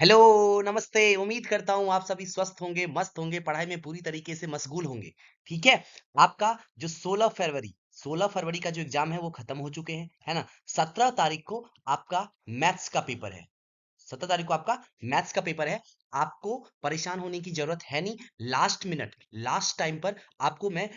Hello, नमस्ते। उम्मीद करता हूँ आप सभी स्वस्थ होंगे, मस्त होंगे, पढ़ाई में पूरी तरीके से मशगूल होंगे। ठीक है? आपका जो 16 फरवरी का जो एग्जाम है वो खत्म हो चुके हैं, है ना? 17 तारीख को आपका मैथ्स का पेपर है। 17 तारीख को आपका मैथ्स का पेपर है। आपको परेशान होने की जरूरत है नहीं। लास्ट मिनट, लास्ट टाइम पर आपको मैं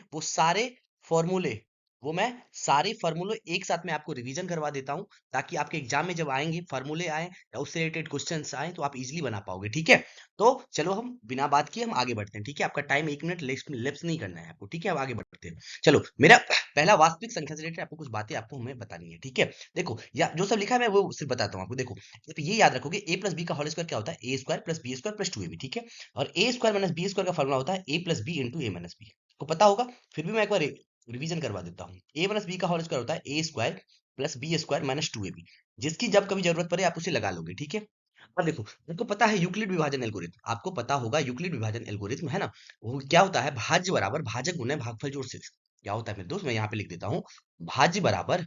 वो मैं सारे फॉर्मूले एक साथ में आपको रिवीजन करवा देता हूँ, ताकि आपके एग्जाम में जब आएंगे फॉर्मूले आए या उससे रिलेटेड क्वेश्चंस आए तो आप इजीली बना पाओगे। ठीक है? तो चलो हम बिना बात किए हम आगे बढ़ते हैं। ठीक है? आपका टाइम 1 मिनट लेप्स नहीं करना है आपको। ठीक है? अब आगे बढ़ते हैं। चलो, मेरा पहला वास्तविक संख्या से रिलेटेड आपको कुछ बातें आपको हमें बतानी है। ठीक है? देखो, या जो सब लिखा है मैं वो सिर्फ बताता हूँ आपको। देखो, तो ये याद रखोगे, ए प्लस बी का होल स्क्वायर क्या होता है? A square plus B square plus 2ab। ठीक है? और a square minus b square का फॉर्मूला होता है a plus b into a minus b. को पता होगा, फिर भी मैं एक बार रिवीजन करवा देता हूँ। ए माइनस बी का होल स्क्वायर होता है a square plus B square minus 2ab, जिसकी जब कभी जरूरत पड़े आप उसे लगा लोगे। ठीक है? और देखो, आपको पता है यूक्लिड विभाजन एल्गोरिथम, आपको पता होगा यूक्लिड विभाजन एल्गोरिथम, है ना? वो क्या होता है? भाज्य बराबर भाजक गुना भागफल जोड़ से। क्या होता है मेरे दोस्त? मैं यहाँ पे लिख देता हूँ। भाज्य बराबर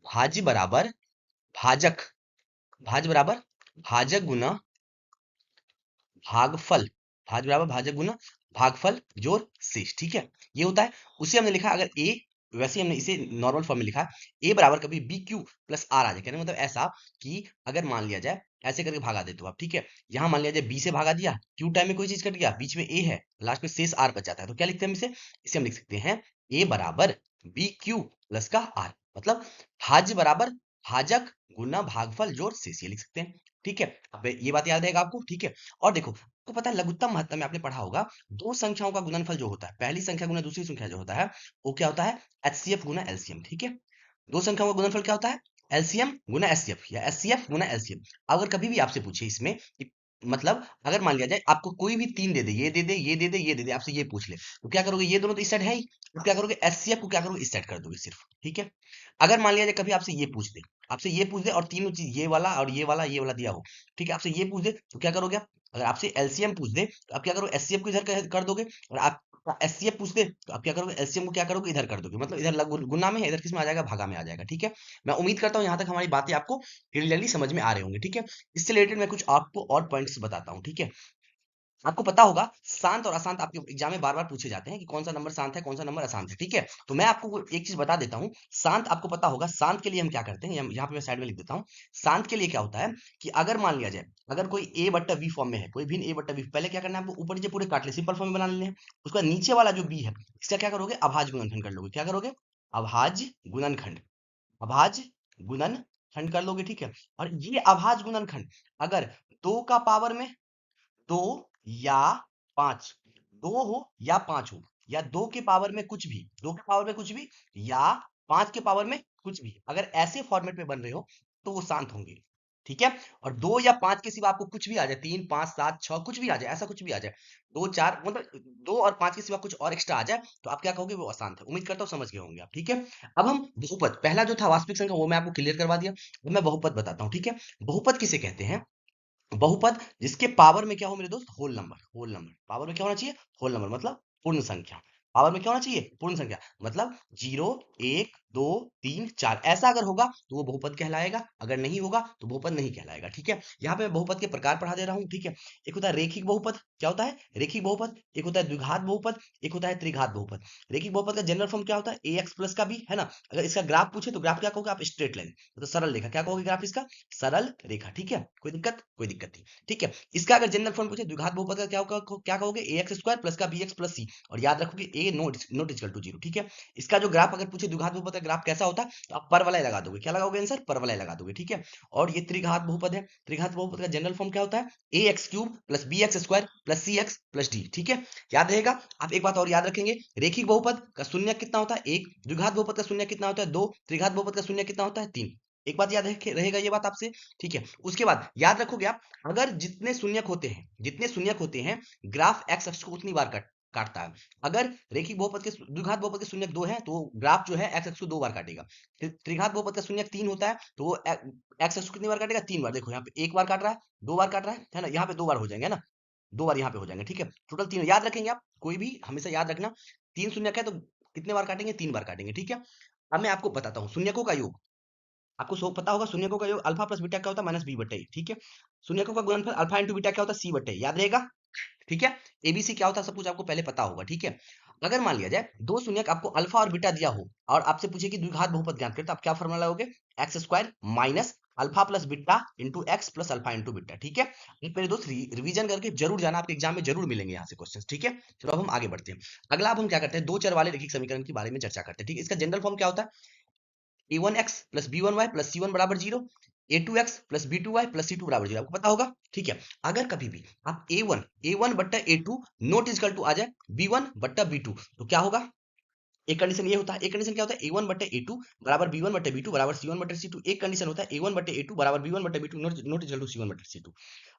भाज्य बराबर भाजक भाज्य बराबर भाजक गुना भागफल। भाज्य बराबर भाजक गुना भागफल जोड़ शेष। ठीक है? ये होता है। उसे हमने लिखा, अगर ए, वैसे ही हमने इसे नॉर्मल फॉर्म में लिखा, ए बराबर कभी बी क्यू प्लस आर आ जाए। कहने का मतलब ऐसा कि अगर मान लिया जाए, ऐसे करके भागा देते हो आप। ठीक है? यहाँ मान लिया जाए बी से भागा दिया, क्यू टाइम में कोई चीज कट गया, बीच में ए है, लास्ट में शेष आर बच जाता है, तो क्या लिखते हैं हम इसे? इसे हम लिख सकते हैं ए बराबर बी क्यू प्लस का आर। मतलब भाज्य बराबर भाजक गुना भागफल जोड़ शेष, ये लिख सकते हैं। ठीक है? अब ये बात याद रहेगा आपको। ठीक है? और देखो, आपको पता है लघुत्तम महत्तम में आपने पढ़ा होगा, दो संख्याओं का गुणनफल जो होता है, पहली संख्या गुना दूसरी संख्या जो होता है, वो क्या होता है? एचसीएफ गुना एलसीएम। ठीक है? दो संख्याओं का गुणनफल क्या होता है? एलसीएम गुना एचसीएफ या एचसीएफ गुना एलसीएम। अगर कभी भी आपसे पूछे इसमें कि, मतलब अगर मान लिया जाए आपको कोई भी तीन दे दे, ये दे दे, ये दे दे, ये दे दे, आपसे ये पूछ ले, तो क्या करोगे? ये दोनों तो इस साइड है ही, तो क्या करोगे? एचसीएफ को क्या करोगे? इस साइड कर दोगे सिर्फ। ठीक है? अगर मान लिया जाए कभी आपसे ये पूछ दे और तीनों चीज, ये वाला और ये वाला दिया हो, ठीक है, आपसे ये पूछ दे तो क्या करोगे आप? अगर आपसे एलसीएम पूछ दे तो आप क्या करोगे? एचसीएफ को इधर कर दोगे, और आप एचसीएफ पूछ दे तो आप क्या करोगे? एलसीएम को क्या करोगे? इधर कर दोगे। मतलब इधर गुना में है, इधर किस में आ जाएगा? भागा में आ जाएगा। ठीक है? मैं उम्मीद करता हूँ यहाँ तक हमारी बातें आपको क्लियरली समझ में आ रहे होंगे। ठीक है? इससे रिलेटेड मैं कुछ आपको और पॉइंट्स बताता हूँ। ठीक है? आपको पता होगा, शांत और अशांत आपके एग्जाम में बार बार पूछे जाते हैं कि कौन सा नंबर शांत है, कौन सा नंबर अशांत है। ठीक है? तो मैं आपको एक चीज बता देता हूँ। शांत, आपको पता होगा शांत के लिए हम क्या करते हैं, यहाँ पे मैं साइड में लिख देता हूँ। शांत के लिए क्या होता है कि अगर मान लिया जाए, अगर कोई ए बट्टा बी फॉर्म में है, कोई भी ए बट्टा बी, पहले क्या करना है आपको? ऊपर नीचे पूरे काट ले, सिंपल फॉर्म में बना लेने हैं। उसका नीचे वाला जो बी है, इसका क्या करोगे? अभाज्य गुणनखंड कर लोगे। क्या करोगे? अभाज्य गुणनखंड। अभाज्य गुणनखंड कर लोगे। ठीक है? और ये अभाज्य गुणनखंड अगर दो का पावर में दो या पांच, दो हो या पांच हो, या दो के पावर में कुछ भी, दो के पावर में कुछ भी, या पांच के पावर में कुछ भी, अगर ऐसे फॉर्मेट में बन रहे हो तो वो शांत होंगे। ठीक है? और दो या पांच के सिवा आपको कुछ भी आ जाए, तीन पांच सात छह कुछ भी आ जाए, ऐसा कुछ भी आ जाए, दो चार, मतलब दो और पांच के सिवा कुछ और एक्स्ट्रा आ जाए, तो आप क्या कहोगे? वो अशांत है। उम्मीद करता हूँ समझ गए होंगे आप। ठीक है? अब हम बहुपद, पहला जो था वास्तविक संख्या, वो मैं आपको क्लियर करवा दिया। अब मैं बहुपद बताता हूँ। ठीक है? बहुपद किसे कहते हैं? बहुपद जिसके पावर में क्या हो मेरे दोस्त? Whole number. Whole number power में क्या होना चाहिए? होल नंबर मतलब पूर्ण संख्या। पावर में क्या होना चाहिए? पूर्ण संख्या। मतलब जीरो, एक, दो, तीन, चार, ऐसा अगर होगा तो वो बहुपद कहलाएगा, अगर नहीं होगा तो बहुपद नहीं कहलाएगा। ठीक है? यहाँ पे मैं बहुपद के प्रकार पढ़ा दे रहा हूँ। ठीक है? एक होता है रेखिक बहुपद। क्या होता है? रेखिक बहुपद। एक होता है द्विघात बहुपद। एक होता है त्रिघात बहुपद। रेखिक बहुपद का जनरल फॉर्म क्या होता है? ए एक्स प्लस का बी, है ना? अगर इसका ग्राफ पूछे तो ग्राफ क्या कहोगे आप? स्ट्रेट लाइन, मतलब सरल रेखा। क्या कहोगे ग्राफ इसका? सरल रेखा। ठीक है? कोई दिक्कत? कोई दिक्कत नहीं। ठीक है? इसका अगर जनरल फॉर्म पूछे द्विघात बहुपद का, क्या कहोगे? ए एक्स स्क्वायर प्लस का बी एक्स प्लस सी, और याद रखोगे ए नोट इक्वल टू जीरो। ठीक है? इसका जो ग्राफ अगर पूछे द्विघात बहुपद का ग्राफ कैसा होता है, तो आप परवलय लगा दोगे। क्या लगाओगे आंसर? परवलय लगा दोगे। ठीक है? और ये त्रिघात बहुपद है। त्रिघात बहुपद का जनरल फॉर्म क्या होता है? A x cube plus b x square plus c x plus d. ठीक है? याद रहेगा। आप एक बात और याद रखेंगे, रेखिक बहुपद का शून्य कितना होता है? एक। द्विघात बहुपद का शून्य कितना होता है? दो। त्रिघात बहुपद का शून्य कितना होता है? तीन। एक बात याद रहेगा ये बात आपसे। ठीक है? उसके बाद याद रखोगे आप, अगर जितने शून्यक होते हैं ग्राफ एक्स अक्ष को उतनी बार काटता है। अगर रेखिक बहुपद के द्विघात बहुपद के शून्यक दो है तो ग्राफ जो है एक्स अक्ष को दो बार काटेगा। त्रिघात बहुपद का शून्यक तीन होता है तो वो एक्स अक्ष को कितनी बार काटेगा? तीन बार। देखो यहाँ पे एक बार काट रहा है, दो बार काट रहा है ना? यहाँ पे दो बार हो जाएंगे ना, दो बार यहाँ पे हो जाएंगे। ठीक है? टोटल तीन याद रखेंगे आप, कोई भी हमेशा याद रखना। तीन शून्यक है तो कितने बार काटेंगे? तीन बार काटेंगे। ठीक है? अब मैं आपको बताता हूँ शून्यकों का योग। आपको पता होगा शून्यकों का योग अल्फा प्लस बीटा क्या होता है, माइनस बी बटे ए, ठीक है। शून्यकों का गुणनफल अल्फा इंटू बीटा क्या होता है, सी बटे, याद रहेगा, ठीक है। एबीसी क्या होता है सब कुछ आपको पहले पता होगा, ठीक है। अगर मान लिया जाए दो शून्यक आपको अल्फा और बीटा दिया हो और आपसे पूछे कि द्विघात बहुपद ज्ञात करें, तो आप क्या फॉर्मूला लगाओगे, x square minus alpha plus beta into x plus alpha into beta, ठीक है। एक मेरे दोस्त रिवीजन करके जरूर जाना, आपके एग्जाम में जरूर मिलेंगे यहाँ से क्वेश्चन, ठीक है। चलो अब हम आगे बढ़ते हैं। अगला अब हम क्या करते हैं, दो चर वाले रैखिक समीकरण के बारे में चर्चा करते हैं, ठीक है। इसका जनरल फॉर्म क्या होता है, a1x plus b1y plus c1 बराबर zero, a2x plus b2y plus c2 बराबर जीरो, आपको पता होगा, ठीक है। अगर कभी भी आप a1 बट्टा a2 नोट इजकल टू आ जाए b1 बट्टा b2, तो क्या होगा, एक कंडीशन ये होता है, एक कंडीशन क्या होता है, a1 बट्टे a2 बराबर b1 बट्टे b2 बराबर c1 बट्टे c2, एक कंडीशन होता है a1 बट्टे a2 बराबर b1 बट्टे b2 note is equal to c1 बट्टे c2।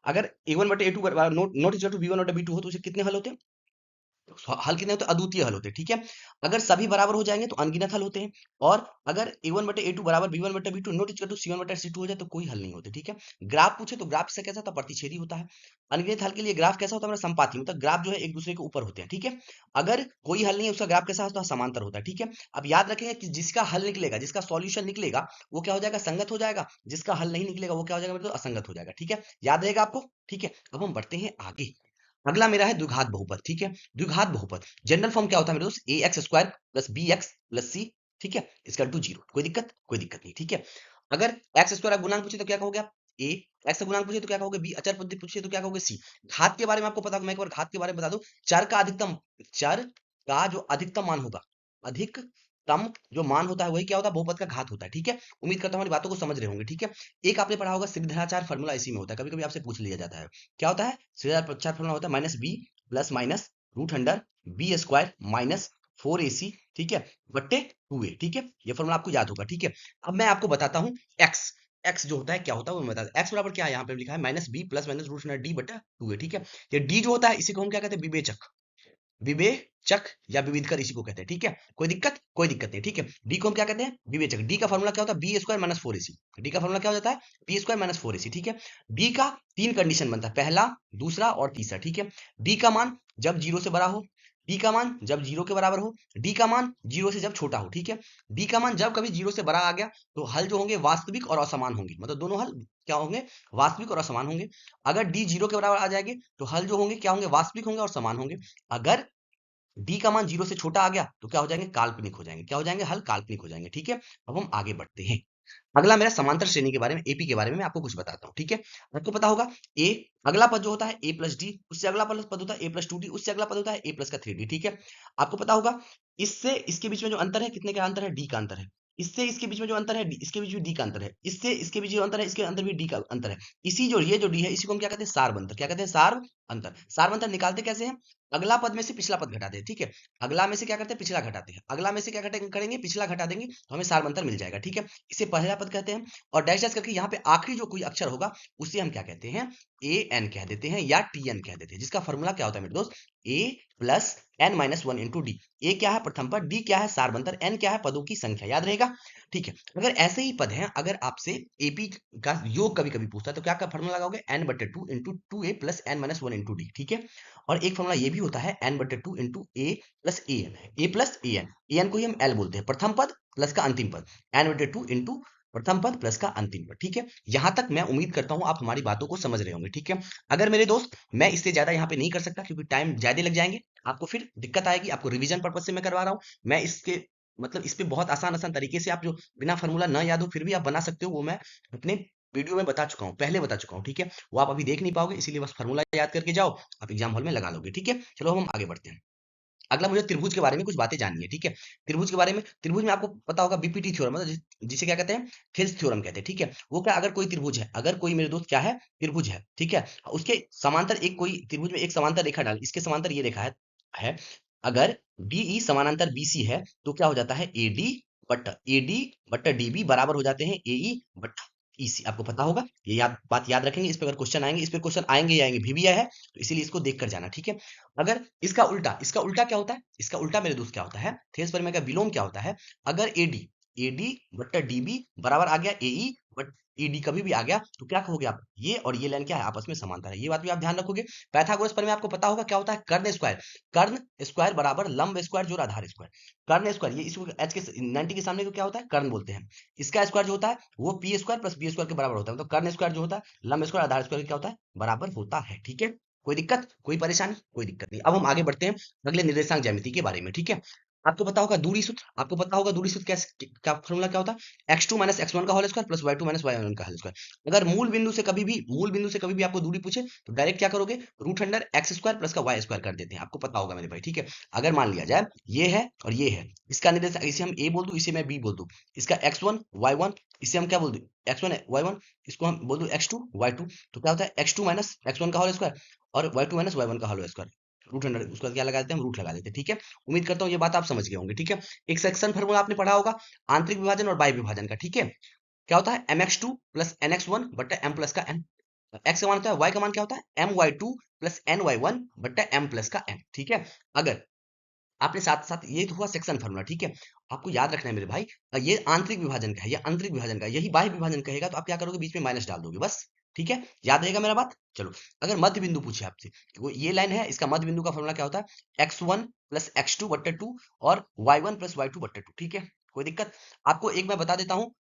अगर a1 बट्टे a2 बराबर नोट इजकल टू b1 बट्टे b2 हो तो उसे कितने हल होते हैं, हल कितने होते हैं, अद्वितीय हल होते हैं, ठीक है। अगर सभी बराबर हो जाएंगे तो अनगिनत हल होते हैं, और अगर a1 बटे a2 बराबर b1 बटे b2 not equal to c1 बटे c2 हो जाए तो कोई हल नहीं होते, ठीक है। ग्राफ पूछे तो ग्राफ से कैसा होता है, प्रतिच्छेदी होता है। अनगिनत हल के लिए ग्राफ कैसा होता है, हमारा संपाती, मतलब ग्राफ जो है एक दूसरे के ऊपर होते हैं, ठीक है। अगर कोई हल नहीं है उसका ग्राफ कैसा होता है, समांतर होता है, ठीक है। अब याद रखेंगे कि जिसका हल निकलेगा, जिसका सॉल्यूशन निकलेगा वो क्या हो जाएगा, संगत हो जाएगा, जिसका हल नहीं निकलेगा वो क्या हो जाएगा मेरे, तो असंगत हो जाएगा, ठीक है। याद रहेगा आपको, ठीक है। अब हम बढ़ते हैं आगे। अगला मेरा है द्विघात बहुपद, ठीक है। द्विघात बहुपद जनरल फॉर्म क्या होता है मेरे दोस्त, a x square plus b x plus c, ठीक है, इसका टू जीरो, कोई दिक्कत, कोई दिक्कत नहीं, ठीक है। अगर एक्स स्क्वायर का गुणांक पूछे तो क्या कहोगे आप, ए, एक्स का गुणांक पूछे तो क्या कहोगे बी, अचर पद्धति पूछे तो क्या कहोगे सी। घात के बारे में आपको पता होगा, मैं एक बार घात के बारे में बता दूं, चर का अधिकतम, चर का जो अधिकतम मान होगा, अधिकतम जो मान होता है वही क्या होता है, बहुपद का घात होता है, ठीक है। उम्मीद करता हूं हमारी बातों को समझ रहे होंगे, ठीक है। एक आपने पढ़ा होगा श्रीधराचार्य फॉर्मूला, इसी में होता है, कभी कभी आपसे पूछ लिया जाता है, क्या होता है श्रीधराचार्य फॉर्मूला, होता है minus B plus minus root under B square minus 4ac, ठीक है, बट्टे 2a, ठीक है। ये फॉर्मूला आपको याद होगा, ठीक है। अब मैं आपको बताता हूँ एक्स, एक्स जो होता है क्या होता है वो मैं बताता हूँ। एक्स बराबर क्या है, यहाँ पे लिखा है minus B plus minus root under D बट्टा 2a, ठीक है। ये डी जो होता है इसी को हम क्या कहते हैं, विवेचक, विवेचक या विविधकर इसी को कहते हैं, ठीक है। कोई दिक्कत, कोई दिक्कत नहीं, ठीक है। डी को हम क्या कहते हैं, विवेचक। डी का फॉर्मूला क्या होता है, B square minus 4ac, D का फॉर्मूला क्या हो जाता है, बी स्क्वायर माइनस 4ac, ठीक है। डी का तीन कंडीशन बनता है, पहला, दूसरा और तीसरा, ठीक है। डी का मान जब जीरो से बड़ा हो, डी का मान जब जीरो के बराबर हो, डी का मान जीरो से जब छोटा हो, ठीक है। डी का मान जब कभी जीरो से बड़ा आ गया तो हल जो होंगे वास्तविक और असमान होंगे, मतलब दोनों हल क्या होंगे, वास्तविक और असमान होंगे। अगर डी जीरो के बराबर आ जाएंगे तो हल जो होंगे क्या होंगे, वास्तविक होंगे और समान होंगे। अगर डी का मान जीरो से छोटा आ गया तो क्या हो जाएंगे, काल्पनिक हो जाएंगे, क्या हो जाएंगे, हल काल्पनिक हो जाएंगे, ठीक है। अब हम आगे बढ़ते हैं। अगला मेरा समांतर श्रेणी के बारे में, एपी के बारे में मैं आपको कुछ बताता हूँ, ठीक है। आपको पता होगा ए, अगला पद जो होता है ए प्लस डी, उससे अगला पद होता है ए प्लस टू डी, उससे अगला पद होता है ए प्लस का थ्री डी, ठीक है। आपको पता होगा इससे इसके बीच में जो अंतर है, कितने का अंतर है, डी का अंतर है। इससे इसके बीच में जो अंतर है, इसके बीच में डी का अंतर है। इससे इसके बीच जो अंतर है, इसके अंदर भी डी का अंतर है। इसी जो ये जो डी है इसी को हम क्या कहते हैं, सार अंतर, क्या कहते हैं, सार अंतर। सार अंतर निकालते कैसे हैं, अगला पद में से पिछला पद घटाते हैं, ठीक है। अगला में से क्या करते हैं, पिछला घटाते हैं, अगला में से क्या करेंगे, पिछला घटा देंगे तो हमें सार अंतर मिल जाएगा, ठीक है। इसे पहला पद कहते हैं। और डैश डैश करके यहाँ पे आखिरी जो कोई अक्षर होगा उसे हम क्या कहते हैं, ए एन कह देते हैं या टी एन कह देते हैं, जिसका फॉर्मूला क्या होता है मेरे दोस्त, a plus n minus one into d. A क्या है प्रथम पद, डी क्या है सारबंतर, एन क्या है पदों की संख्या, याद रहेगा, ठीक है। अगर ऐसे ही पद हैं, अगर आपसे एपी का योग कभी कभी पूछता है तो क्या का फॉर्मूला लगाओगे, एन बटे two into two a plus n minus one into d, ठीक है। और एक फॉर्मूला ये भी होता है एन बटे two into A plus A N, A plus A N, A N को ही हम एल बोलते हैं, प्रथम पद प्लस का अंतिम पद, एन बटे टू इंटू प्रथम पद प्लस का अंतिम पद, ठीक है। यहां तक मैं उम्मीद करता हूं आप हमारी बातों को समझ रहे होंगे, ठीक है। अगर मेरे दोस्त मैं इससे ज्यादा यहाँ पे नहीं कर सकता क्योंकि टाइम ज्यादा लग जाएंगे, आपको फिर दिक्कत आएगी, आपको रिवीजन पर्पज से मैं करवा रहा हूँ। मैं इसके मतलब इस पे बहुत आसान आसान तरीके से, आप जो बिना फार्मूला ना याद हो फिर भी आप बना सकते हो, वो मैं अपने वीडियो में बता चुका हूँ, पहले बता चुका हूँ, ठीक है। वो आप अभी देख नहीं पाओगे, इसीलिए बस फार्मूला याद करके जाओ, आप एग्जाम हॉल में लगा लोगे, ठीक है। चलो हम आगे बढ़ते हैं। अगला मुझे त्रिभुज के बारे में कुछ बातें जाननी है, ठीक है। त्रिभुज के बारे में, त्रिभुज में आपको पता होगा बीपीटी थ्योरम, मतलब जिसे क्या कहते हैं, थिल्स थ्योरम कहते हैं, ठीक है। वो क्या, अगर कोई त्रिभुज है, अगर कोई मेरे दोस्त क्या है, त्रिभुज है, ठीक है, उसके समांतर एक कोई त्रिभुज में एक समांतर रेखा डाल, इसके समांतर ये रेखा है अगर बीई समानांतर बीसी है तो क्या हो जाता है, एडी बट्टा डीबी बराबर हो जाते हैं एई बट्टा ईसी, आपको पता होगा, ये बात याद रखेंगे। इस पे अगर क्वेश्चन आएंगे, इस पे क्वेश्चन आएंगे ही आएंगे, भी आया है तो इसीलिए इसको देख कर जाना, ठीक है। अगर इसका उल्टा क्या होता है, इसका उल्टा मेरे दोस्त क्या होता है, थेस परिमेय का विलोम क्या होता है, अगर एडी एडी बट्टा डीबी बराबर आ गया एई ईडी कभी भी आ गया तो क्या कहोगे आप, ये और ये लाइन क्या है, आपस में समांतर है, ये बात भी आप ध्यान रखोगे। पाइथागोरस पर में आपको पता होगा क्या होता है, कर्ण स्क्वायर। कर्ण स्क्वायर बराबर लंब स्क्वायर जोड़ आधार स्क्वायर। कर्ण स्क्वायर, ये इसको एच के 90 के सामने को क्या होता है, कर्ण बोलते हैं। इसका स्क्वायर जो होता है वो P square plus B square के बराबर होता है, मतलब कर्ण स्क्वायर जो होता है लंब स्क्वायर आधार स्क्वायर क्या होता है, बराबर होता है। ठीक है, कोई दिक्कत, कोई परेशानी, कोई दिक्कत नहीं। अब हम आगे बढ़ते हैं अगले निर्देशांक ज्यामिति के बारे में। ठीक है, आपको पता होगा दूरी सूत्र, आपको पता होगा दूरी सूत्र कैसे, क्या फॉर्मूला क्या होता है, x2 माइनस x1 का whole square plus y2 minus y1 का होल स्क्वायर। अगर मूल बिंदु से कभी भी आपको दूरी पूछे तो डायरेक्ट क्या करोगे, root under X square plus का वाई स्क्वायर कर देते हैं, आपको पता होगा मेरे भाई। ठीक है, अगर मान लिया जाए ये है और ये है, इसका निर्देशांक इसे हम a बोल दूं, इसे मैं b बोल दूं, इसका x1 y1, इसे हम क्या बोल दूं, x1 y1, इसको हम बोल दूं x2 y2, तो क्या होता है x2 माइनस x1 का होल स्क्वायर और y2 माइनस y1 का होल स्क्वायर, रूट अंडर उसका क्या लगा देते हैं, हम रूट लगा देते हैं। ठीक है, उम्मीद करता हूँ ये बात आप समझ गए होंगे। ठीक है, एक सेक्शन फार्मूला आपने पढ़ा होगा आंतरिक विभाजन और बाह्य विभाजन का। ठीक है, क्या होता है mx2 प्लस nx1 बट्टा m प्लस का n, x का मान होता है, y का मान क्या होता है my2 प्लस ny1 बट्टा m प्लस का n। ठीक है, अगर आपने साथ साथ ये तो हुआ सेक्शन फार्मूला। ठीक है, आपको याद रखना है मेरे भाई, ये आंतरिक विभाजन का है, ये आंतरिक विभाजन का, यही बाह्य विभाजन कहेगा तो आप क्या करोगे, बीच में माइनस डाल दोगे बस। ठीक है, याद रहेगा मेरा बात। चलो, अगर मध्य बिंदु पूछे आपसे, वो ये लाइन है, इसका मध्य बिंदु का फॉर्मूला क्या होता है, x1 प्लस x2 बट्टे 2 और y1 प्लस y2 बट्टे 2। ठीक है, कोई दिक्कत, आपको एक मैं बता देता हूँ,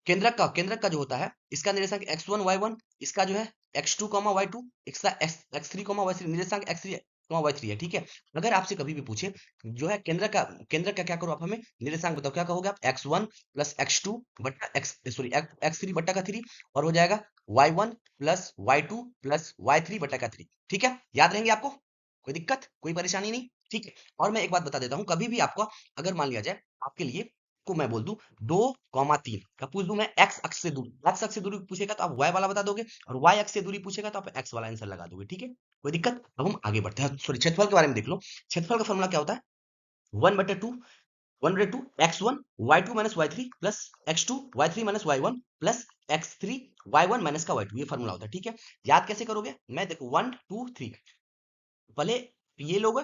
केंद्रक का जो होता है, इसका निर्देशांक x1 y1, इसका जो है x2 y2, इसका x3 y3, निर्देशांक x3 y3 है। ठीक है, अगर आपसे कभी भी पूछे जो है केंद्र का क्या करो आप, हमें निर्देशांक बताओ, क्या कहोगे आप, x1 प्लस x2 बट्टा x सॉरी x3 बट्टा का 3 और हो जाएगा y1 plus y2 plus y3 बट्टा का 3। ठीक है, याद रहेंगे आपको, कोई दिक्कत, कोई परेशानी नहीं। ठीक है, और मैं एक बात बता देता हूँ, कभी भी आपको अगर मान लिया जाए आपके लिए को मैं बोल दूं 2,3 का पूछ दूं मैं एक्स अक्ष से दूरी, एक्स अक्ष से दूरी पूछेगा तो आप वाई वाला बता दोगे और वाई अक्ष से दूरी पूछेगा तो आप एक्स वाला आंसर लगा दोगे। ठीक है, कोई दिक्कत। अब हम आगे बढ़ते हैं, सॉरी क्षेत्रफल के बारे में देख लो। क्षेत्रफल का फॉर्मूला क्या होता है, 1/2, 1/2 x1 y2 minus y3 plus x2 y3 minus y1 plus x3 y1 minus का y2, ये फॉर्मूला होता है। ठीक है, याद कैसे करोगे, मैं देखो 1 2 3, पहले ये लोगे,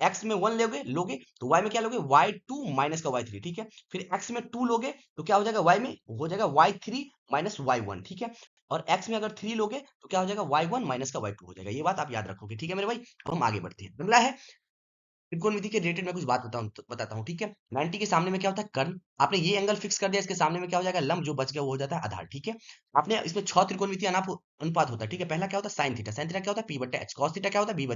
एक्स में 1 लोगे लोगे तो वाई में क्या लोगे, y2 माइनस का y3। ठीक है, फिर एक्स में 2 लोगे तो क्या हो जाएगा, वाई में हो जाएगा y3 माइनस y1। ठीक है, और एक्स में अगर 3 लोगे तो क्या हो जाएगा, y1 माइनस का y2 हो जाएगा, ये बात आप याद रखोगे। ठीक है मेरे भाई, अब हम आगे बढ़ते हैं। अगला है त्रिकोणमिति के रिलेटेड मैं कुछ बात बताता हूँ। ठीक है, 90 के सामने में क्या होता है, कर्ण, आपने ये एंगल फिक्स कर दिया, इसके सामने में क्या हो जाएगा, लंब, जो बच गया वो हो जाता है आधार। ठीक है, आपने इसमें 6 त्रिकोणमिति अनुपात होता है। ठीक है, पहला क्या होता है साइन थीटा, साइन थीटा क्या होता है पी बटे एच, कॉस थीटा क्या होता है बी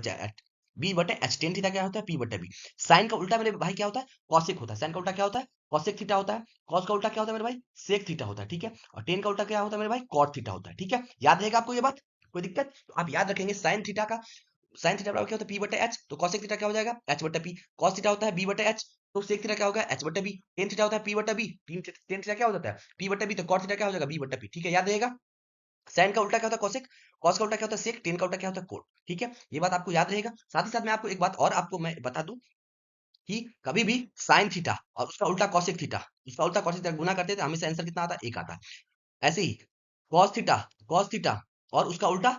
बटे एच, टेन थीटा क्या होता है पी बटे बी। साइन का उल्टा मेरे भाई क्या होता है, कॉसिक होता है, साइन का उल्टा क्या होता है कॉसिक थीटा होता है, कॉस का उल्टा क्या होता है मेरे भाई सेक थीटा होता है। ठीक है, और टेन का उल्टा क्या होता है मेरे भाई कॉट थीटा होता है। ठीक है, याद रहेगा आपको ये बात, कोई दिक्कत, तो आप याद रखेंगे साइन थीटा बराबर क्या होता है पी बटे एच, तो कॉसेक थीटा क्या हो जाएगा एच बटे पी, कॉस थीटा होता है बी बटे एच, तो सेक थीटा क्या होगा एच बटे बी, टेन थीटा होता है पी बटे बी, टेन थीटा क्या हो जाता है पी बटे बी, तो कॉट थीटा क्या हो जाएगा बी बटे पी। ठीक है, याद रहेगा। साइन का उल्टा क्या होता है कॉसेक, कॉस का उल्टा क्या होता है सेक, टेन का उल्टा क्या होता है कोट। ठीक है, ये बात आपको याद रहेगा। साथ ही साथ मैं आपको एक बात और आपको मैं बता दूं कि कभी भी साइन थीटा और उसका उल्टा कॉसेक थीटा, उसका उल्टा कॉसेक थीटा गुना करते थे, हमेशा आंसर कितना आता है, एक आता है। ऐसे ही कॉस थीटा और उसका उल्टा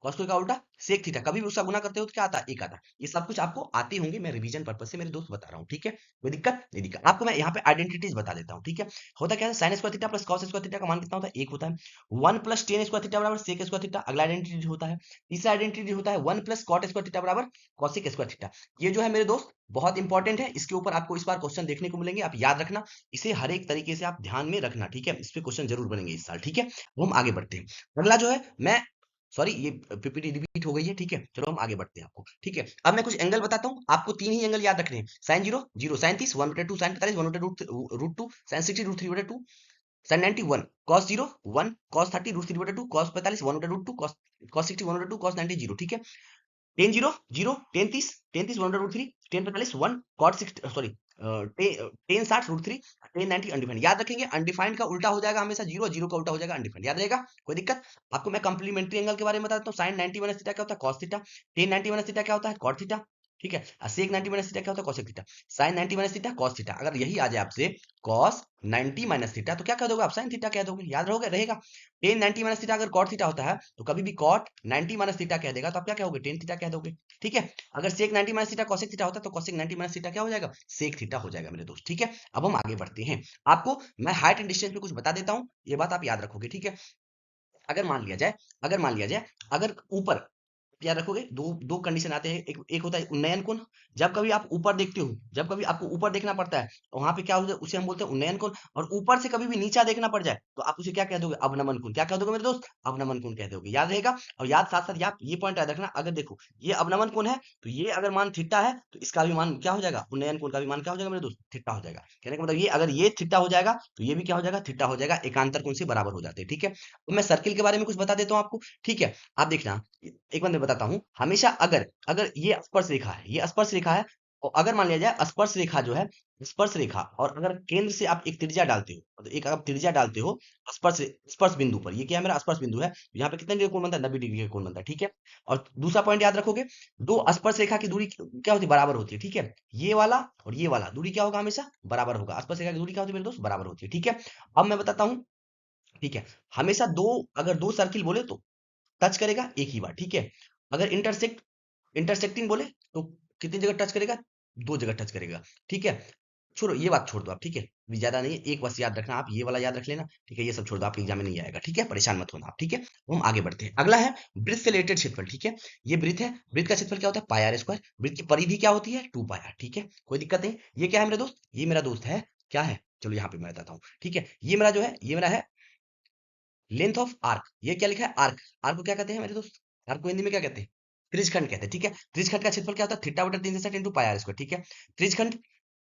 कॉस का उल्टा सेक थीटा, कभी भी उसका गुना करते हो तो क्या आता है, एक आता है। ये सब कुछ आपको आते होंगे, मैं रिवीजन पर्पज से मेरे दोस्त बता रहा हूँ। ठीक है, कोई दिक्कत नहीं, दिक्कत आपको मैं यहाँ पे आइडेंटिटीज बता देता हूँ। ठीक है, होता क्या है, sine square theta plus cos square theta का मान कितना होता है, एक होता है। 1 प्लस टेन स्क्वायर थीटा बराबर सेक स्क्वायर थीटा, अगला आइडेंटिटी होता है। तीसरा आइडेंटिटी होता है 1 प्लस कॉट स्क्वायर थीटा बराबर कॉसिक स्क्वायर थीटा। ये जो है मेरे दोस्त बहुत इंपॉर्टेंट है, इसके ऊपर आपको इस बार क्वेश्चन देखने को मिलेंगे, आप याद रखना, इसे हर एक तरीके से आप ध्यान में रखना। ठीक है, इस पे क्वेश्चन जरूर बनेंगे इस साल। ठीक है, तो हम आगे बढ़ते हैं। अगला जो है, मैं सॉरी ये पीपीटी रिपीट हो गई है। ठीक है, चलो हम आगे बढ़ते हैं आपको। ठीक है, अब मैं कुछ एंगल बताता हूँ आपको, तीन ही एंगल याद रखने हैं, sine 0 0, sine 30 1/2, sine 45 1/√2, sine 60 √3/2, sine 90 1, cos 0 1, cos 30 √3/2, cos 45 1/√2, cos 60 1/2, cos 90 0। ठीक है, टेन 0 0, टेन तीस 1/√3, tan 45 1, cot 60 sorry tan 60 √3, tan 90 undefined. याद रखेंगे, अनडिफाइंड का उल्टा हो जाएगा हमेशा जीरो, जीरो का उल्टा हो जाएगा अनडिफाइंड, याद रहेगा, कोई दिक्कत। आपको मैं कंप्लीमेंट्री एंगल के बारे में बता देता हूँ, साइन 90 माइनस थीटा क्या होता है cos theta, ten 90 minus theta क्या होता है कॉट थीटा, ठीक है। सेक 90 माइनस थीटा क्या होता है? Cosec theta. Sine 90 minus theta cos theta. अगर यही आ जाए आपसे कॉस 90 माइनस थीटा तो क्या कह दोगे आप? साइन थीटा कह दोगे, याद रहोगे रहेगा। टेन 90 माइनस थीटा अगर कॉट थीटा होता है तो कभी भी कॉट 90 माइनस थीटा कह देगा तो आप क्या कहोगे? टेन थीटा कह दोगे। ठीक है। अगर सेक 90 माइनस थीटा कॉसेक थीटा होता है तो कॉसेक 90 माइनस थीटा क्या हो जाएगा? सेक थीटा हो जाएगा मेरे दोस्त। ठीक है। अब हम आगे बढ़ते हैं। आपको मैं हाइट एंड डिस्टेंस में कुछ बता देता हूँ, ये बात आप याद रखोगे। ठीक है। अगर मान लिया जाए अगर ऊपर, याद रखोगे, दो दो कंडीशन आते हैं। एक एक होता है उन्नयन कोण। जब कभी आप ऊपर देखते हो, जब कभी आपको ऊपर देखना पड़ता है तो वहां पे क्या होता है? उसे हम बोलते हैं उन्नयन कोण। और ऊपर से कभी भी नीचा देखना पड़ जाए तो आप उसे क्या कह दोगे? अवनमन कोण। क्या कह दोगे मेरे दोस्त? अवनमन कोण कह दोगे, याद रहेगा। और याद साथ साथ आप ये पॉइंट याद रखना, अगर देखो ये अवनमन कोण है तो ये अगर मान थीटा है तो इसका भी मान क्या हो जाएगा? उन्नयन कोण का भी मान क्या हो जाएगा मेरे दोस्त? थीटा हो जाएगा। कहने का मतलब ये, अगर ये थीटा हो जाएगा तो ये भी क्या हो जाएगा? थीटा हो जाएगा। एकांतर कोण से बराबर हो जाते हैं। ठीक है। तो मैं सर्किल के बारे में कुछ बता देता हूँ आपको। ठीक है। आप देखना, एक बार मैं बताता हूँ। हमेशा अगर अगर ये स्पर्श रेखा है, ये स्पर्श रेखा है, और अगर मान लिया जाए स्पर्श रेखा जो है, स्पर्श रेखा, और अगर केंद्र से आप एक त्रिज्या डालते हो, तो एक आप त्रिज्या डालते हो स्पर्श स्पर्श बिंदु पर, ये क्या है? मेरा स्पर्श बिंदु है। यहाँ पे कितने डिग्री का कोण बनता है? 90 डिग्री का कोण बनता है। ठीक है। और दूसरा पॉइंट याद रखोगे, दो स्पर्श रेखा की दूरी क्या होती है? बराबर होती है। ठीक है। ये वाला और ये वाला दूरी क्या होगा? हमेशा बराबर होगा। स्पर्श रेखा की दूरी क्या होती है मेरे दोस्त? बराबर होती है। ठीक है। अब मैं बताता हूँ। ठीक है। हमेशा दो, अगर दो सर्किल बोले तो टच करेगा एक ही बार। ठीक है। अगर इंटरसेक्टिंग बोले तो कितनी जगह टच करेगा? दो जगह टच करेगा। ठीक है। छोड़ो ये बात, छोड़ दो आप। ठीक है। अभी ज्यादा नहीं है, एक बस याद रखना आप, ये वाला याद रख लेना। ठीक है। ये सब छोड़ दो, आपके एग्जाम में नहीं आएगा। ठीक है। परेशान मत होना आप। ठीक है। तो हम आगे बढ़ते हैं। अगला है वृत्त से रिलेटेड क्षेत्रफल। ठीक है। ये वृत्त है, वृत्त का क्षेत्रफल क्या होता है? पाई आर स्क्वायर। वृत्त की परिधि क्या होती है? 2 पाई आर। ठीक है। कोई दिक्कत नहीं। ये क्या है मेरे दोस्त? ये मेरा दोस्त है, क्या है? चलो यहाँ पे मैं बताता हूँ। ठीक है। ये मेरा जो है, ये मेरा है लेंथ ऑफ आर्क। ये क्या लिखा है? आर्क। आर्क को क्या कहते हैं मेरे दोस्त? आर्क को हिंदी में क्या कहते हैं? त्रिज्यखंड कहते हैं। ठीक है। त्रिज्यखंड का क्षेत्रफल क्या होता है? थीटा बटा 360 इंटू पाई आर स्क्वायर। ठीक है। त्रिज्यखंड,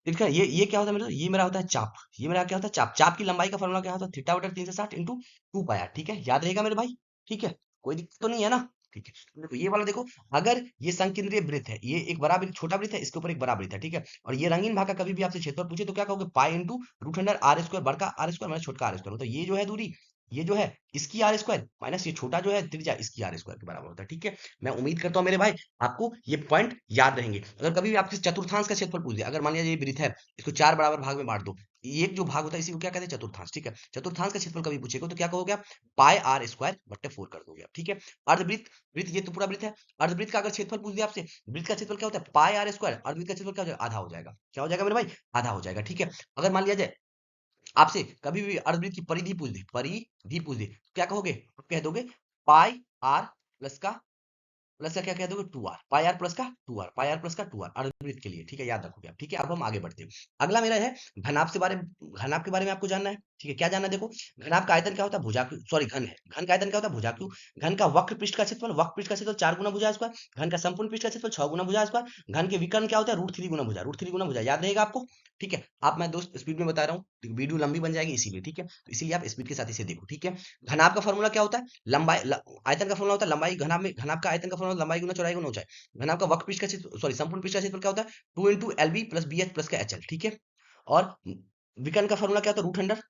त्रिज्यखंड ये क्या होता है मेरे दोस्त? ये मेरा होता है चाप। ये मेरा क्या होता है? चाप। चाप की लंबाई का फॉर्मूला क्या होता है? थीटा बटा 360 इंटू 2 पाई आर। ठीक है। याद रहेगा मेरे भाई। ठीक है। कोई दिक्कत तो नहीं है ना? ठीक है। तो देखो ये वाला, देखो, अगर ये संकेंद्रीय वृत्त है, ये एक बड़ा वृत्त, छोटा वृत्त है, इसके ऊपर एक बड़ा वृत्त है। ठीक है। और ये रंगीन भाग का कभी भी आपसे क्षेत्रफल पूछे तो क्या कहोगे? Pi into root under R square, बड़का आर स्क्वायर माइनस छोटका आर स्क्वायर। मतलब ये जो है दूरी, ये जो है इसकी आर स्क्वायर माइनस ये छोटा जो है त्रिज्या, इसकी आर स्क्वायर के बराबर होता है। ठीक है। मैं उम्मीद करता हूँ मेरे भाई आपको ये पॉइंट याद रहेंगे। अगर कभी भी आपसे चतुर्थांश का क्षेत्रफल पूछ दिया, अगर मान लीजिए ये वृत्त है, इसको चार बराबर भाग में बांट दो, एक जो भाग होता है इसी को क्या कहते हैं? चतुर्थांश। ठीक है। चतुर्थांश का क्षेत्रफल कभी पूछेगा तो क्या कहोगे आप? पाई आर स्क्वायर बट्टे 4 कर दोगे आप। ठीक है। अर्धवृत्त, वृत्त ये तो पूरा वृत्त है। अर्धवृत्त का अगर क्षेत्रफल पूछ दिया आपसे, वृत्त का क्षेत्रफल क्या होता है? पाई आर स्क्वायर। अर्धवृत्त का क्षेत्रफल क्या हो जाएगा? आधा हो जाएगा। क्या हो जाएगा मेरे भाई? आधा हो जाएगा। ठीक है। अगर मान लिया जाए आपसे कभी भी अर्धवृत्त की परिधि पूछ दे, परिधि पूछ दे, तो क्या कहोगे? आप कह दोगे पाई आर प्लस का, प्लस का क्या कह दोगे? 2 आर। पाई आर प्लस का 2 आर, पाई आर प्लस का 2 आर अर्धवृत्त के लिए। ठीक है। याद रखोगे आप। ठीक है। अब हम आगे बढ़ते हैं। अगला मेरा है घनाभ से बारे, घनाभ के बारे में आपको जानना है। ठीक है। क्या जानना है? देखो, घनाभ का आयतन क्या होता है? भुजाकृ, सॉरी, घन है। घन का आयतन क्या होता है? भुजाकृ। घन का वक्र पृष्ठ का क्षेत्रफल, वक्र पृष्ठ का क्षेत्रफल 4 गुना भुजा स्क्वायर। घन का संपूर्ण पृष्ठ का क्षेत्रफल 6 गुना भुजा स्क्वायर। घन के विकर्ण क्या होता है? रूट 3 गुना भुजा, रूट 3 गुना भुजा। याद रहेगा आपको। ठीक है। आप, मैं दोस्त स्पीड में बता रहा हूँ, वीडियो लंबी बन जाएगी इसीलिए। ठीक है। तो इसीलिए आप स्पीड के साथ इसे देखो। ठीक है। घनाभ का फॉर्मूला क्या होता है? लंबाई आयतन का फॉर्मूला होता है लंबाई, घनाभ में घनाभ का आयतन का फॉर्मूला लंबाई गुना चौड़ाई गुना ऊंचाई। घनाभ का वक्र पृष्ठ का क्षेत्र, सॉरी, संपूर्ण पृष्ठ का क्षेत्रफल क्या होता है? 2 into L B plus B H plus का एच एल। ठीक है। और विकर्ण का फॉर्मूला क्या होता है? रूट अंडर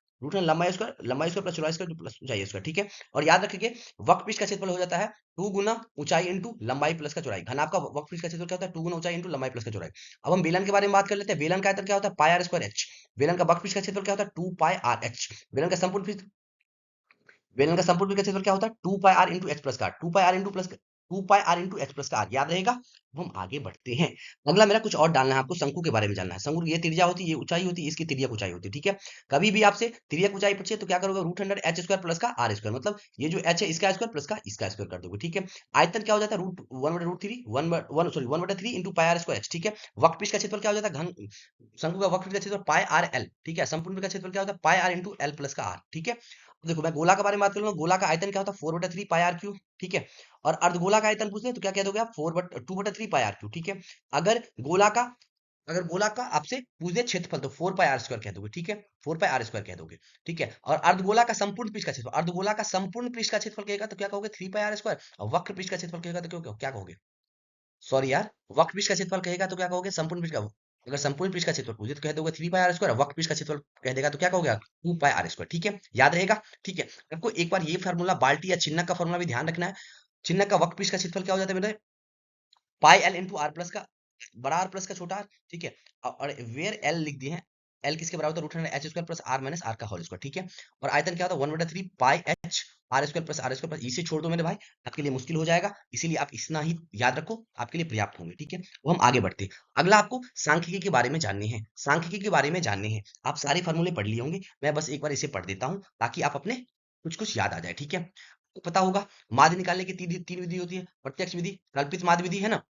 लंबाई स्क्वायर प्लस चौड़ाई स्क्वायर प्लस ऊंचाई स्क्वायर। ठीक है। और याद रखिए वक्र पृष्ठ का क्षेत्रफल हो जाता है 2 गुना ऊंचाई इंटू लंबाई प्लस का चौड़ाई। घनाभ का वक्र पृष्ठ का क्षेत्रफल क्या होता है? 2 गुना ऊंचाई इंटू लंबाई प्लस का चौड़ाई। अब हम बेलन के बारे में बात कर लेते हैं। बेलन का आयतन क्या होता है? पाई आर स्क्वायर एच। बेलन का वक्र पृष्ठ का क्षेत्रफल क्या होता है? 2 पाई आर एच। बेलन का संपूर्ण पृष्ठ, बेलन का संपूर्ण का क्षेत्रफल क्या होता है? 2 pi R into H plus का R. 2 pi R into plus 2 pi R into H plus का आर। याद रहेगा। अब हम आगे बढ़ते हैं। अगला मेरा कुछ और डालना है आपको, शंकु के बारे में जानना है। शंकु ये त्रिज्या होती है, ये ऊंचाई होती है, इसकी तिर्यक ऊंचाई होती है। ठीक है। कभी भी आपसे तिर्यक ऊंचाई पूछे तो क्या करोगे? Root under H square plus का आर स्क्वायर। मतलब ये जो एच है इसका स्क्वायर प्लस का इसका स्क्वायर कर दोगे। ठीक है। आयतन क्या हो जाता है? रूट वन बटा root three, one sorry 1/3 into pi R square H. ठीक है। वक्र पृष्ठ का क्षेत्रफल क्या हो जाता है? घन शंकु का वक्र पृष्ठ का क्षेत्रफल पाई आर एल। ठीक है। संपूर्ण पृष्ठ का क्षेत्रफल क्या होता है? पाई आर इंटू एल प्लस का आर। ठीक है। देखो मैं गोला के बारे में बात करूंगा। गोला का आयतन क्या होता है? 4/3 पाई आर क्यू। ठीक है। और अर्धगोला का आयतन पूछे तो क्या कह दोगे आप? 2/3 पाई आर क्यू। ठीक है। अगर गोला का, अगर गोला का आपसे पूछ दे क्षेत्रफल तो 4 पाई आर स्क्वायर कह दोगे। ठीक है। 4 पाई आर स्क्वायर कह दोगे। ठीक है। और अर्धगोला का संपूर्ण पृष्ठ का क्षेत्रफल, अर्धगोला का संपूर्ण पृष्ठ का क्षेत्रफल कहेगा तो क्या कहोगे? 3 पाई आर स्क्वायर। और वक्र पृष्ठ का क्षेत्रफल कहेगा तो क्या कहोगे? सॉरी यार, वक्र पृष्ठ का क्षेत्रफल कहेगा तो क्या कहोगे? संपूर्ण पृष्ठ का, अगर संपूर्ण पृष्ठ का क्षेत्रफल पूछे तो कह दोगे 3 पाई आर स्क्वायर। वक्र पृष्ठ का क्षेत्रफल कह देगा तो क्या कहोगे? 2 पाई आर स्क्वायर। ठीक है। याद रहेगा। ठीक है। आपको एक बार ये फार्मूला बाल्टी या चिन्ह का फार्मूला भी ध्यान रखना है। चिन्ह का वक्र पृष्ठ का क्षेत्रफल क्या हो जाता है मेरे? Pi L into R plus का बड़ा आर प्लस का छोटा आर, ठीक है। और वेयर एल लिख दिए हैं, एल किसके बराबर होता है, root under H square plus r minus r का होल स्क्वायर, ठीक है। और आयतन क्या होता है, 1/3 pi h r square plus r square plus, इसे छोड़ दो मेरे भाई, आपके लिए मुश्किल हो जाएगा, इसीलिए आप इतना ही याद रखो, आपके लिए पर्याप्त होंगे, ठीक है। वो हम आगे बढ़ते हैं। अगला आपको सांख्यिकी के बारे में जानने हैं, सांख्यिकी के बारे में जानने हैं। आप सारे फॉर्मूले पढ़ लिए होंगे, मैं बस एक बार इसे पढ़ देता हूँ ताकि आप अपने कुछ कुछ याद आ जाए, ठीक है। आपको पता होगा माध्य निकालने की तीन विधि होती है, प्रत्यक्ष विधि, कल्पित माध्य विधि, है ना।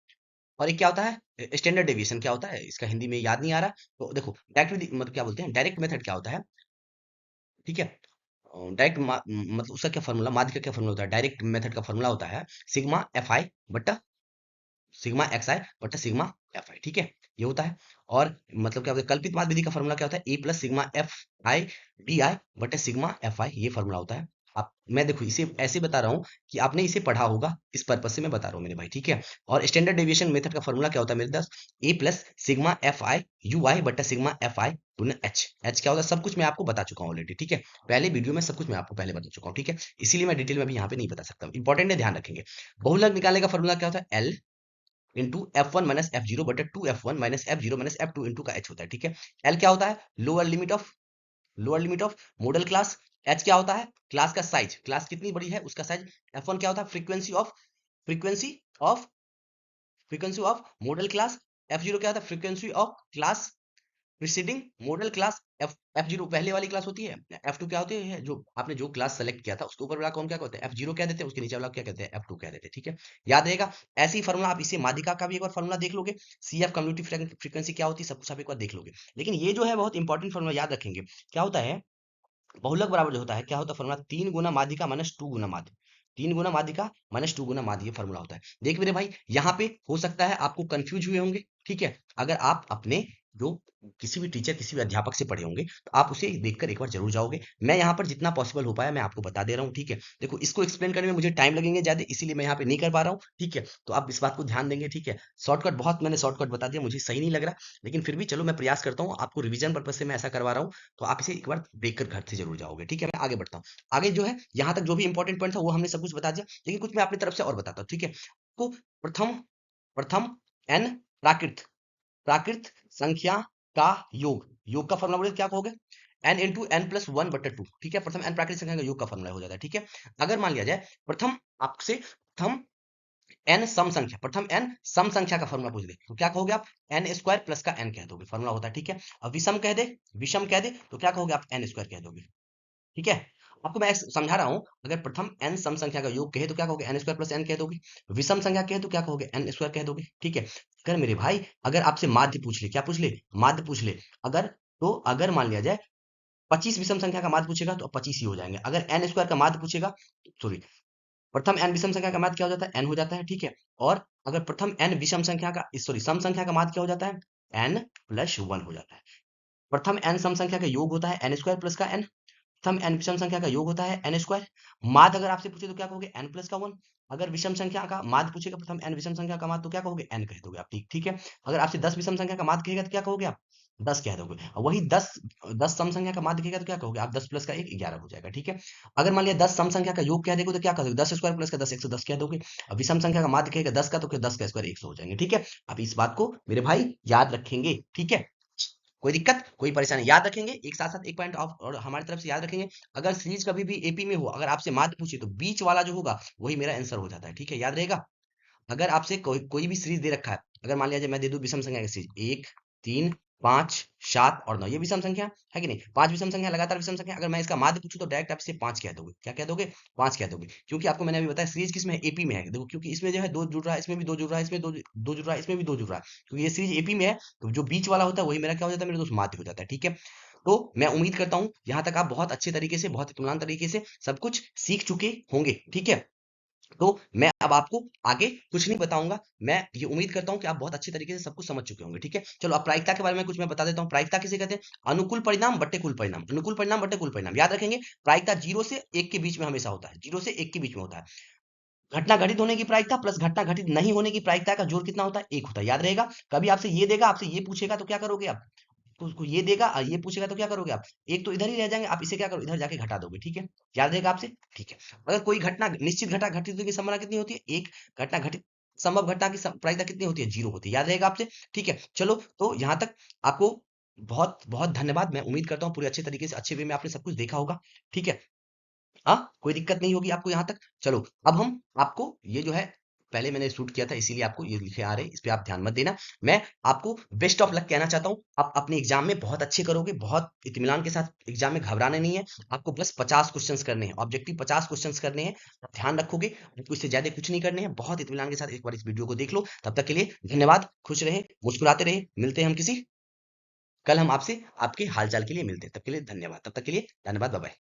और एक क्या होता है, स्टैंडर्ड डेविएशन क्या होता है, इसका हिंदी में याद नहीं आ रहा। तो देखो डायरेक्ट विधि मतलब क्या बोलते हैं, डायरेक्ट मेथड क्या होता है, ठीक है। डायरेक्ट मतलब उसका क्या फॉर्मूला, माध्य का क्या फॉर्मूला होता है, डायरेक्ट मेथड का फॉर्मूला होता है सिग्मा एफ आई बट्टा सिग्मा एक्स आई बट्टा सिग्मा एफ आई, ठीक है, ये होता है। और मतलब क्या होता है, कल्पित माध्य विधि का फॉर्मूला क्या होता है, a plus sigma f i d i बट्टा सिग्मा एफ आई, ये फॉर्मूला होता है। आप मैं देखो इसे ऐसे बता रहा हूँ कि आपने इसे पढ़ा होगा, इस पर्पज से मैं बता रहा हूँ मेरे भाई, ठीक है। और स्टैंडर्ड डेविएशन मेथड का फॉर्मूला क्या होता है मेरे दोस्त, a plus sigma f i u i बट्टा सिग्मा एफ आई गुना एच, एच क्या होता है सब कुछ मैं आपको बता चुका हूँ ऑलरेडी, ठीक है। पहले वीडियो में सब कुछ मैं आपको पहले बता चुका हूँ, ठीक है। इसीलिए मैं डिटेल में भी यहाँ पे नहीं बता सकता, इंपॉर्टेंट है, ध्यान रखेंगे। बहुलक निकालने का फॉर्मूला क्या होता है, l into f one minus f zero बटे two f one minus f zero minus f two into का एच होता है, ठीक है। एल क्या होता है, lower limit of modal class. H क्या होता है, क्लास का साइज, क्लास कितनी बड़ी है उसका साइज। एफ वन क्या होता है, frequency of frequency of modal class. F zero क्या होता है, frequency of class preceding model class. F F zero पहले वाली क्लास होती है, एफ टू क्या होती है, जो आपने जो क्लास सेलेक्ट किया था उसके ऊपर वाला कौन क्या कहते हैं, एफ जीरो कह देते हैं, उसके नीचे वाला क्या कहते हैं, एफ टू कह देते हैं, ठीक है। याद रहेगा। ऐसे ही फॉर्मूला आप इसे माध्यिका का भी एक बार फॉर्मूला देख लोगे, सी एफ कम्युनिटी फ्रीक्वेंसी क्या होती है, सब कुछ आप एक बार देख लोगे। लेकिन ये जो है बहुत इंपॉर्टेंट फॉर्मूला याद रखेंगे, क्या होता है, बहुलक बराबर जो होता है क्या होता है फॉर्मूला, 3 गुना माध्यिका माइनस 2 गुना माध्य, 3 गुना माध्यिका माइनस 2 गुना माध्य, ये फॉर्मूला होता है। देख मेरे भाई यहाँ पे हो सकता है आपको कंफ्यूज हुए होंगे, ठीक है। अगर आप अपने जो किसी भी टीचर किसी भी अध्यापक से पढ़े होंगे तो आप उसे देखकर एक बार जरूर जाओगे। मैं यहाँ पर जितना पॉसिबल हो पाया मैं आपको बता दे रहा हूँ, ठीक है। देखो इसको एक्सप्लेन करने में मुझे टाइम लगेंगे ज्यादा, इसीलिए मैं यहाँ पे नहीं कर पा रहा हूँ, ठीक है। तो आप इस बात को ध्यान देंगे, ठीक है। शॉर्टकट बहुत मैंने शॉर्टकट बता दिया, मुझे सही नहीं लग रहा, लेकिन फिर भी चलो मैं प्रयास करता हूँ, आपको रिवीजन पर्पज से मैं ऐसा करवा रहा हूँ। तो आप इसे एक बार देखकर घर से जरूर जाओगे, ठीक है। मैं आगे बढ़ता हूँ। आगे जो है यहाँ तक जो भी इंपॉर्टेंट पॉइंट था वो हमने सब कुछ बता दिया, लेकिन कुछ मैं अपनी तरफ से और बताता हूँ, ठीक है। तो प्रथम प्रथम एन प्राकृत प्राकृत संख्या का योग, योग का फॉर्मूला बोले क्या कहोगे, N into N plus one बटे टू, ठीक है। प्रथम एन प्राकृतिक संख्या का योग का फॉर्मूला हो जाता है, ठीक है। अगर मान लिया जाए प्रथम आपसे प्रथम एन सम संख्या, प्रथम एन सम संख्या का फॉर्मूला पूछ दे तो क्या कहोगे आप, एन स्क्वायर प्लस का एन कह दोगे, फॉर्मूला होता है, ठीक है। अब विषम कह दे तो क्या कहोगे आप, एन स्क्वायर कह दोगे, ठीक है। आपको मैं समझा रहा हूं, अगर प्रथम एन सम संख्या का योग कहे तो क्या कहोगे, एन स्क्वायर प्लस एन कह दोगे। विषम संख्या कहे तो क्या कहोगे, एन स्क्वायर कह दोगे, ठीक है। अगर मेरे भाई अगर आपसे माध्य पूछ ले, क्या पूछ ले, माध्य पूछ ले, अगर तो अगर मान लिया जाए 25 विषम संख्या का माध्य पूछेगा तो 25 ही हो जाएंगे। अगर एन स्क्वायर का माध्य पूछेगा, सॉरी, प्रथम एन विषम संख्या का माध्य क्या हो जाता है, एन हो जाता है, ठीक है। और अगर प्रथम एन विषम संख्या का सॉरी सम संख्या का माध्य क्या हो जाता है, एन प्लस वन हो जाता है। प्रथम एन सम संख्या का योग होता है एन स्क्वायर प्लस का एन, प्रथम एन विषम संख्या का योग होता है एन स्क्वायर। माध्य अगर आपसे पूछे तो क्या कहोगे, एन प्लस का वन। अगर विषम संख्या का माध्य पूछेगा प्रथम एन विषम संख्या का माध्य तो क्या कहोगे, एन कह दोगे आप, ठीक ठीक है। अगर आपसे 10 विषम संख्या का माध्य कहेगा तो क्या कहोगे आप, 10 कह दोगे। और वही 10 10 सम संख्या का माध्य कहेगा तो क्या कहोगे आप, 10 प्लस का 1 11 हो जाएगा, ठीक है। अगर मान लिया 10 सम संख्या का योग कह देगा तो क्या कहोगे, 10 स्क्वायर प्लस का 10 110 कह दोगे। अब विषम संख्या का माध्य कहेगा 10 का तो 10 का स्क्वायर 100 हो जाएंगे, ठीक है। आप इस बात को मेरे भाई याद रखेंगे, ठीक है। कोई दिक्कत कोई परेशानी, याद रखेंगे एक साथ साथ एक पॉइंट ऑफ और हमारी तरफ से याद रखेंगे। अगर सीरीज कभी भी एपी में हो, अगर आपसे माध्य पूछे तो बीच वाला जो होगा वही मेरा आंसर हो जाता है, ठीक है, याद रहेगा। अगर आपसे कोई भी सीरीज दे रखा है, अगर मान लिया जाए मैं दे दूं विषम संख्या की सीरीज 1 3 5 7 और 9, ये विषम संख्या है कि नहीं, 5 विषम संख्या लगातार विषम संख्या, अगर मैं इसका माध्य पूछूं तो डायरेक्ट आप इसे 5 कह दोगे, क्या कह दोगे, 5 कह दोगे। क्योंकि आपको मैंने अभी बताया सीरीज किसमें है, एपी में है, देखो क्योंकि इसमें जो है दो जुड़ रहा है, इसमें भी दो जुड़ रहा है, इसमें दो जुड़ रहा है, इसमें भी दो जुड़ रहा है, क्योंकि ये सीरीज एपी में है। तो जो बीच वाला होता है वही मेरा क्या हो जाता है, मेरे दोस्त माध्य हो जाता है, ठीक है। तो मैं उम्मीद करता हूं यहाँ तक आप बहुत अच्छे तरीके से बहुत इत्मीनान तरीके से सब कुछ सीख चुके होंगे, ठीक है। तो मैं अब आपको आगे कुछ नहीं बताऊंगा, मैं ये उम्मीद करता हूं कि आप बहुत अच्छे तरीके से सब कुछ समझ चुके होंगे, ठीक है। चलो अब प्रायिकता के बारे में कुछ मैं बता देता हूं। प्रायिकता किसे कहते हैं, अनुकूल परिणाम बट्टे कुल परिणाम, अनुकूल परिणाम बट्टे कुल परिणाम, याद रखेंगे। प्रायिकता 0 से 1 के बीच में हमेशा होता है, 0 से 1 के बीच में होता है। घटना घटित होने की प्रायिकता प्लस घटना घटित नहीं होने की प्रायिकता का जोड़ कितना होता है, 1 होता है, याद रहेगा। कभी आपसे ये देगा, आपसे ये पूछेगा तो क्या करोगे आप, तो उसको ये देगा और ये पूछेगा तो क्या करोगे आप, एक तो इधर ही रह जाएंगे, आप इसे क्या करो, इधर जाके घटा दोगे, ठीक है। याद रहेगा आपसे, ठीक है। अगर कोई घटना निश्चित घटना घटित होने की संभावना कितनी होती है, एक घटना घटित संभव घटना की प्रायिकता कितनी होती है? 0 होती है। याद रहेगा आपसे? ठीक है। चलो, तो यहाँ तक आपको बहुत-बहुत धन्यवाद। मैं उम्मीद करता हूँ पूरे अच्छे तरीके से, अच्छे वे में आपने सब कुछ देखा होगा। ठीक है? हाँ? कोई दिक्कत नहीं होगी आपको यहाँ तक? चलो, अब हम आपको ये जो है, पहले मैंने शूट किया था इसीलिए आपको ये लिखे आ रहे हैं, इस पे आप ध्यान मत देना। मैं आपको बेस्ट ऑफ लक कहना चाहता हूँ। आप अपने एग्ज़ाम में बहुत अच्छे करोगे, बहुत इत्मीनान के साथ एग्ज़ाम में घबराना नहीं है। आपको बस 50 क्वेश्चन्स करने हैं, ऑब्जेक्टिव 50 क्वेश्चन्स करने हैं। आप ध्यान रखोगे, आपको इससे ज़्यादा कुछ नहीं करने हैं। बहुत इत्मीनान के साथ एक बार इस वीडियो को देख लो। तब तक के लिए धन्यवाद, खुश रहें, मुस्कुराते रहें। मिलते हैं हम किसी कल हम आपसे आपके हाल-चाल के लिए मिलते हैं। तब के लिए धन्यवाद। तब तक के लिए धन्यवाद, बाय-बाय।